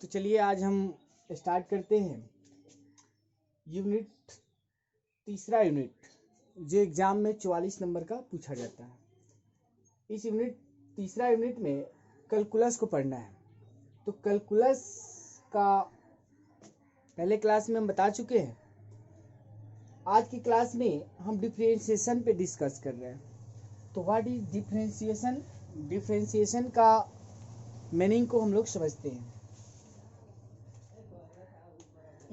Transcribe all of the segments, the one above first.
तो चलिए आज हम स्टार्ट करते हैं यूनिट तीसरा यूनिट जो एग्ज़ाम में 44 नंबर का पूछा जाता है। इस तीसरा यूनिट में कैलकुलस को पढ़ना है। तो कैलकुलस का पहले क्लास में हम बता चुके हैं। आज की क्लास में हम डिफरेंशिएशन पे डिस्कस कर रहे हैं। तो व्हाट इज डिफरेंशिएशन? डिफरेंशिएशन का मीनिंग को हम लोग समझते हैं।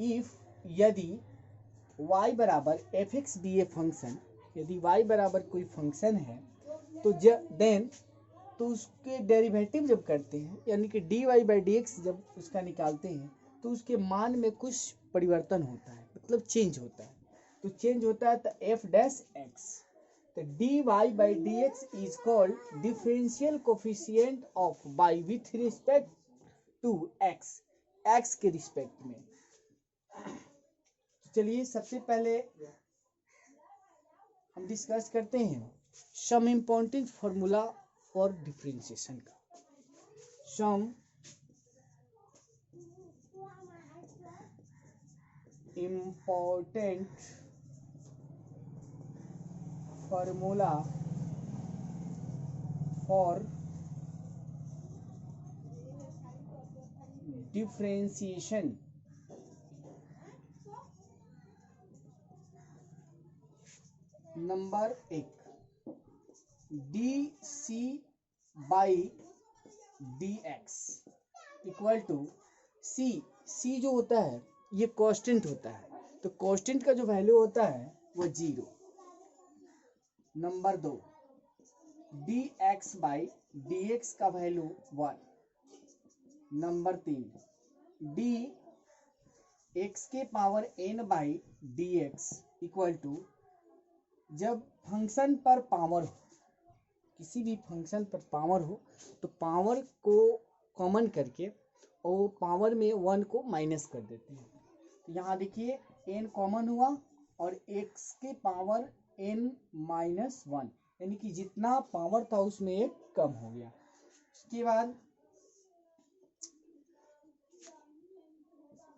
इफ यदि y बराबर F x D a function, यदि y बराबर कोई फंक्शन है तो देन तो उसके डेरिवेटिव जब करते हैं यानी कि dy बाई डी एक्स जब उसका निकालते हैं तो उसके मान में कुछ परिवर्तन होता है, मतलब चेंज होता है। तो चेंज होता है तो एफ डैश एक्स, तो dy by D X is called differential coefficient of y with respect to x, x के रिस्पेक्ट में। चलिए सबसे पहले हम डिस्कस करते हैं some important formula for differentiation का। Some important formula for differentiation. Number 1, D C by D x equal to C. C जो होता है ये कांस्टेंट होता है, तो कांस्टेंट का जो वैल्यू होता है वो 0। Number 2, d x by D x का वैल्यू 1। नंबर 3, डी एक्स के power n by D x equal to, जब फंक्शन पर पावर हो, किसी भी फंक्शन पर पावर हो तो पावर को कॉमन करके और पावर में 1 को माइनस कर देते हैं। तो यहाँ देखिए n कॉमन हुआ और x के पावर n माइनस 1, यानी कि जितना पावर था उसमें एक कम हो गया। उसके बाद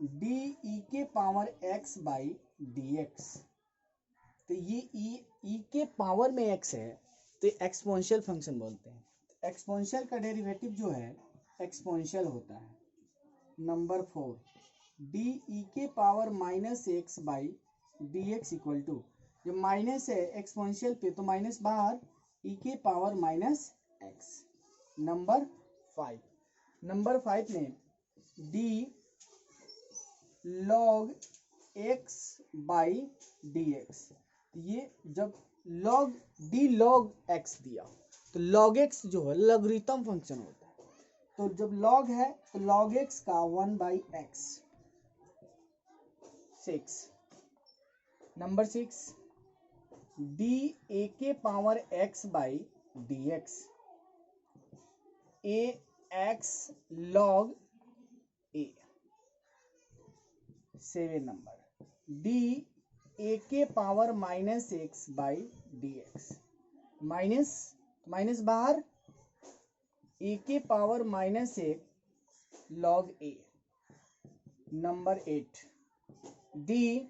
डी ई के power x by D x, तो ये ई के पावर में x है तो एक्सपोनेंशियल फंक्शन बोलते हैं। एक्सपोनेंशियल का डेरिवेटिव जो है एक्सपोनेंशियल होता है। नंबर 4, डी ई के power minus x by D x equal to, जो माइनस है एक्सपोनेंशियल पे तो माइनस बाहर, ई के पावर माइनस एक्स। नंबर 5 में D log x by D x, ये जब लॉग डी लॉग एक्स दिया तो लॉग एक्स जो है लॉगरिथम फंक्शन होता है, तो जब लॉग है तो लॉग एक्स का 1 by X. 6, number 6, D A के power X by D X, A X log A. 7 number, D A के power minus x by D X, minus बाहर, ए के पावर माइनस एक log A. Number 8, D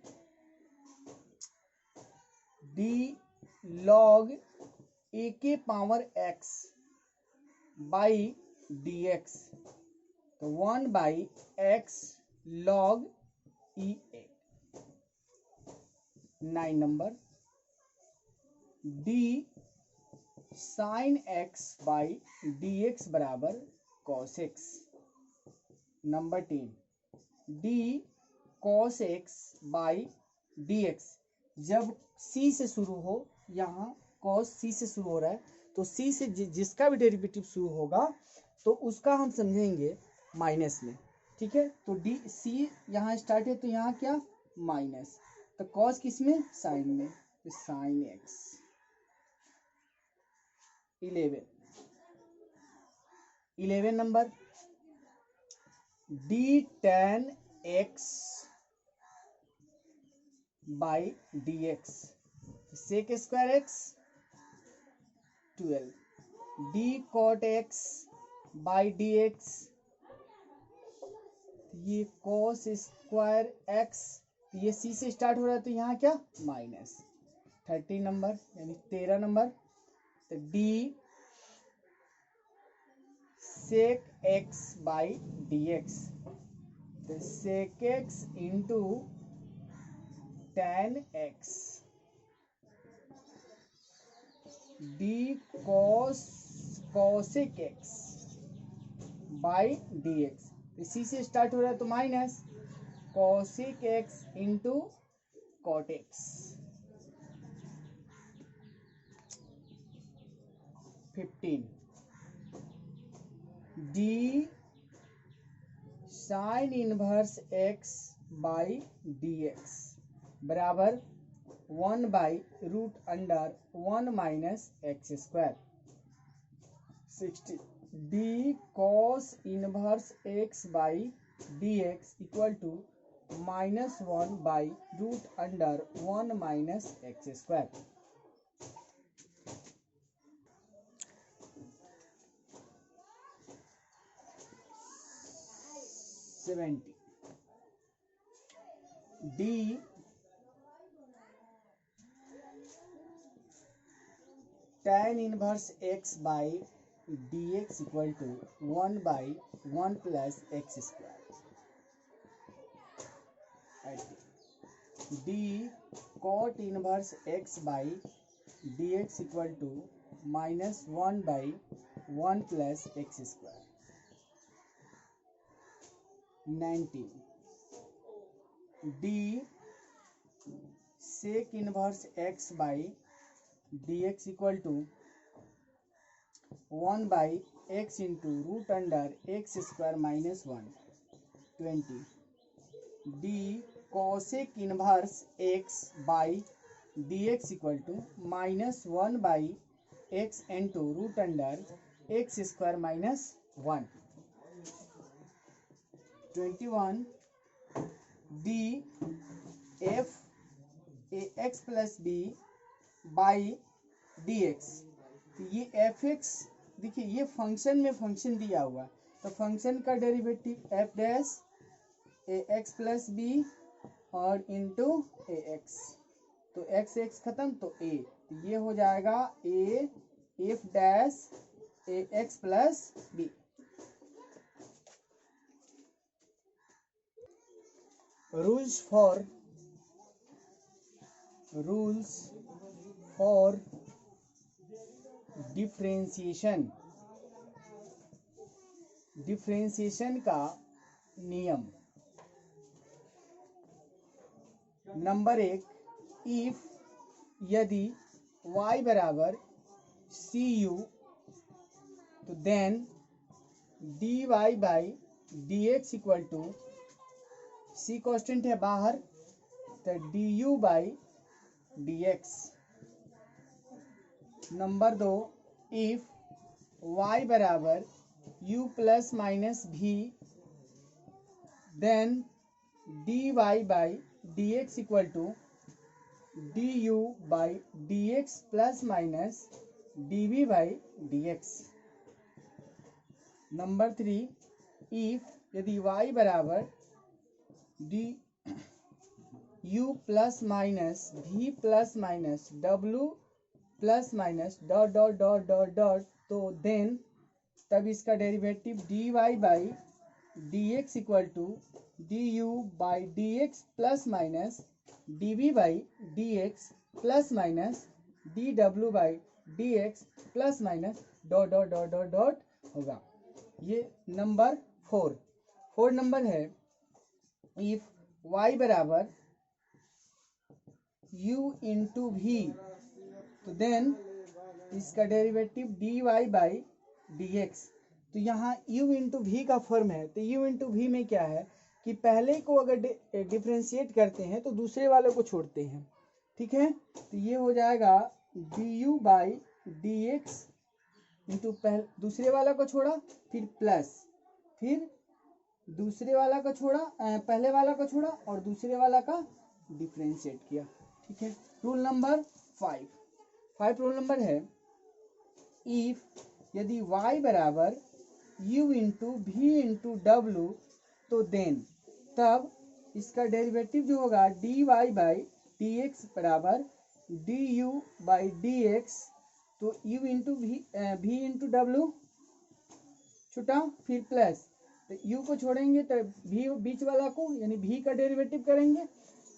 log A के power X by D x, तो 1 by X log E A. 9 number, D sine X by D x बराबर cos x. Number 10, D cos x by D x, जब सी से शुरू हो, यहाँ cos सी से शुरू हो रहा है तो सी से जिसका भी डेरिवेटिव शुरू होगा तो उसका हम समझेंगे माइनस में, ठीक है। तो डी सी यहाँ स्टार्ट है तो यहाँ क्या माइनस, तो कॉस किस में, साइन में, तो sine x. 11 number, d tan x by D x, sec square x 12, d cot x by D x ये cos स्क्वायर x, ये c से स्टार्ट हो रहा है तो यहाँ क्या माइनस 30 नंबर यानी 13 नंबर। तो d sec x by dx, तो sec x into tan x d cosec x by dx, इसी से स्टार्ट हो रहा है तो minus cosec x into cot x। 15 d sine inverse x by dx बराबर 1 by root under 1 minus x square. 60 d cos inverse x by dx equal to -1 by root under 1 minus x square. 70 d tan inverse x by dx equal to 1 by 1 plus x square. d cot inverse x by dx equal to -1 by 1 plus x square. 19 d sec inverse x by dx equal to 1 by x into root under x square minus 1। 20 d cosec inverse x by dx equal to -1 by x into root under x square minus 1। 21 d f a x plus b by D x. ये F x देखिए, ये function में function दिया हुआ है तो function का derivative f dash a x plus b और इंटू ए एक्स, तो एक्स एक्स खत्म तो ए, तो ये हो जाएगा a f dash a x plus b. Rules for differentiation का नियम। नंबर 1, इफ यदि y बराबर सी यू तो then dy by D x equal to c constant है बाहर तो d u by D x. Number 2, if y बराबर u plus minus v then dy by D x equal to d u by D x plus minus d v by D x. Number 3, if यदि y बराबर d u plus minus v plus minus डब्लू plus minus dot dot dot dot dot तो then तब इसका derivative d y by D x equal to d u by D x plus minus d v by D x plus minus d W by D x plus minus dot dot dot dot dot होगा। ये number 4 number है, if y बराबर u into v तो then इसका derivative d y by D x. तो यहाँ u into भी का फॉर्म है तो u इंटू भी में क्या है कि पहले को अगर डिफ्रेंशिएट करते हैं तो दूसरे वाले को छोड़ते हैं, ठीक है। तो ये हो जाएगा D u by D x into दूसरे वाला को छोड़ा फिर प्लस फिर दूसरे वाला को छोड़ा पहले वाला को छोड़ा और दूसरे वाला का डिफ्रेंशिएट किया, ठीक है। रूल नंबर 5 रूल नंबर है, इफ यदि y बराबर u इंटू भी इंटू डब्लू तो देन तब इसका डेरिवेटिव जो होगा dy बाई डी एक्स बराबर d u by D x, तो u इंटू वी इंटू डब्ल्यू छुटा, फिर प्लस, तो u को छोड़ेंगे तो v बीच वाला को यानी v का डेरिवेटिव करेंगे,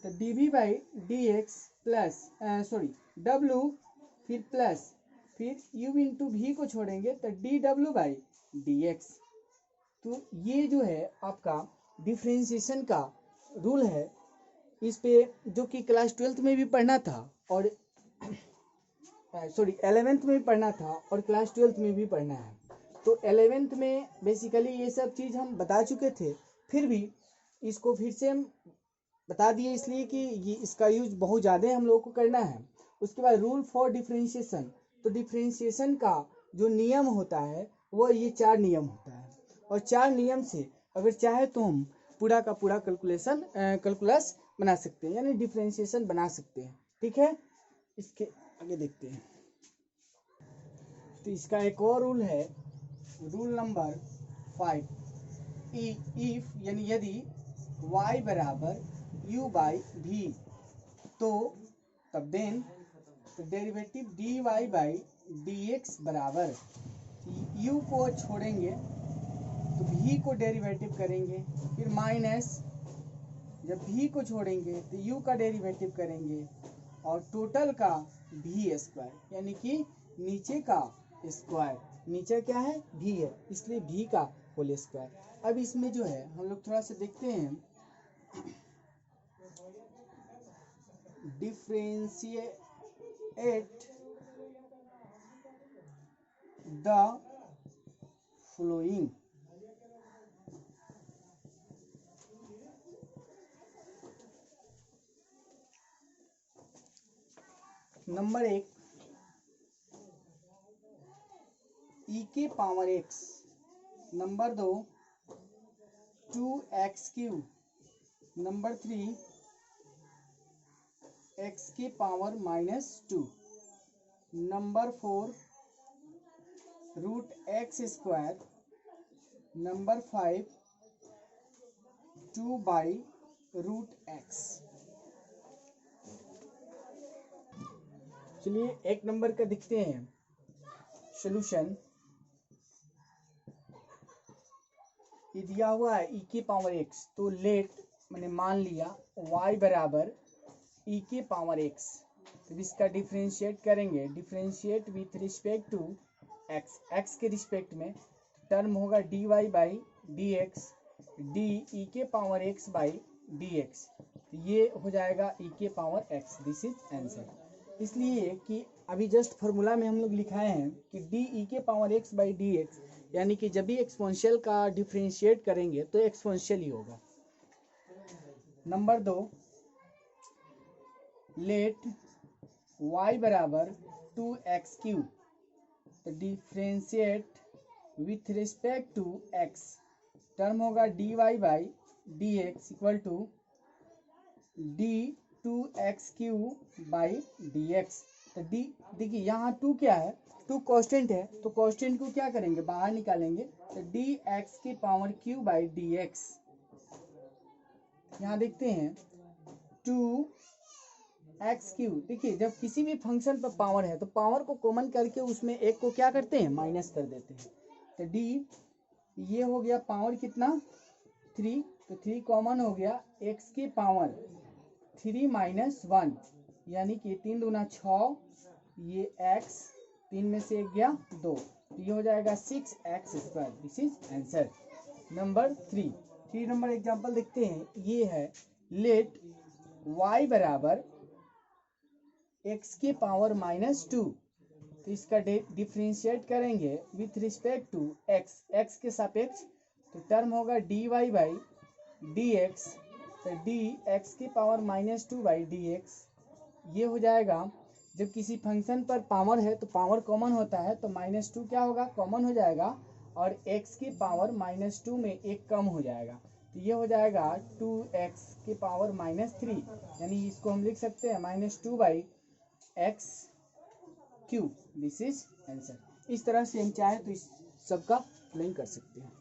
तो dv by D x plus w, फिर प्लस, फिर u इंटू वी को छोड़ेंगे तो D W by D x. तो ये जो है आपका डिफ्रेंशिएशन का रूल है, इस पे जो कि क्लास 12th में भी पढ़ना था और 11th में भी पढ़ना था और क्लास 12th में भी पढ़ना है। तो 11th में बेसिकली ये सब चीज़ हम बता चुके थे, फिर भी इसको फिर से हम बता दिए इसलिए कि ये इसका यूज बहुत ज़्यादा हम लोगों को करना है। उसके बाद रूल फॉर डिफ्रेंशिएशन, तो डिफ्रेंशिएशन का जो नियम होता है वो ये 4 नियम होता है, और 4 नियम से अगर चाहे तो हम पूरा का पूरा कैलकुलस बना सकते हैं, यानी डिफ्रेंशिएशन बना सकते हैं। ठीक है, इसके आगे देखते हैं। तो इसका एक और रूल है, रूल नंबर 5, इफ यानी यदि y बराबर u बाई वी, तो तब then derivative dy by dx बराबर, u को छोड़ेंगे तो v को डेरिवेटिव करेंगे, फिर माइनस, जब v को छोड़ेंगे तो u का डेरिवेटिव करेंगे, और टोटल का v स्क्वायर, यानी कि नीचे का स्क्वायर, नीचे क्या है v है इसलिए v का होल स्क्वायर। अब इसमें जो है हम लोग थोड़ा सा देखते हैं, differentiate the following. Number 1 e के power x, number 2 2x³, number 3 x के power -2, number 4 √x², number 5 2 by √x। चलिए 1 नंबर का देखते हैं सॉल्यूशन। ये दिया हुआ है e के पावर x, तो लेट मैंने मान लिया y बराबर e के पावर x, तो इसका डिफ्रेंशिएट करेंगे, differentiate with respect to x, x के रिस्पेक्ट में टर्म होगा dy by D X, D ई के power x by D x, तो ये हो जाएगा e के power x। This is answer. इसलिए कि अभी जस्ट फार्मूला में हम लोग लिखाए हैं कि डी ई के power x by D x, यानी कि जब भी एक्सपोनेंशियल का डिफ्रेंशिएट करेंगे तो एक्सपोनेंशियल ही होगा। नंबर 2 लेट y बराबर 2x³, तो differentiate with respect to x, term होगा dy by D x equal to d 2x³ by D x. तो डी देखिए यहाँ 2 क्या है, 2 कांस्टेंट है, तो कांस्टेंट को क्या करेंगे बाहर निकालेंगे, तो डी एक्स की power Q by D x. यहाँ देखते हैं 2x³, देखिए जब किसी भी फंक्शन पर पावर है तो पावर को कॉमन करके उसमें एक को क्या करते हैं माइनस कर देते हैं, तो डी ये हो गया पावर कितना 3, तो 3 कॉमन हो गया, x की पावर 3 - 1, यानी कि 3 दूना 6, ये x 3 में से 1 गया 2, तो ये हो जाएगा 6x²। This is answer. Number 3 number example देखते हैं, ये है लेट y बराबर x के पावर -2, तो इसका डिफ्रेंशिएट करेंगे विथ रिस्पेक्ट टू x के सापेक्ष, तो टर्म होगा dy बाई डी एक्स, तो डी एक्स की पावर -2 बाई डी एक्स। ये हो जाएगा, जब किसी फंक्शन पर पावर है तो पावर कॉमन होता है, तो -2 क्या होगा कॉमन हो जाएगा, और x की पावर -2 में 1 कम हो जाएगा, तो ये हो जाएगा 2x की पावर -3, यानी इसको हम लिख सकते हैं -2 by x³। This is answer. इस तरह से हम चाहे तो इस सबका प्लेन कर सकते हैं।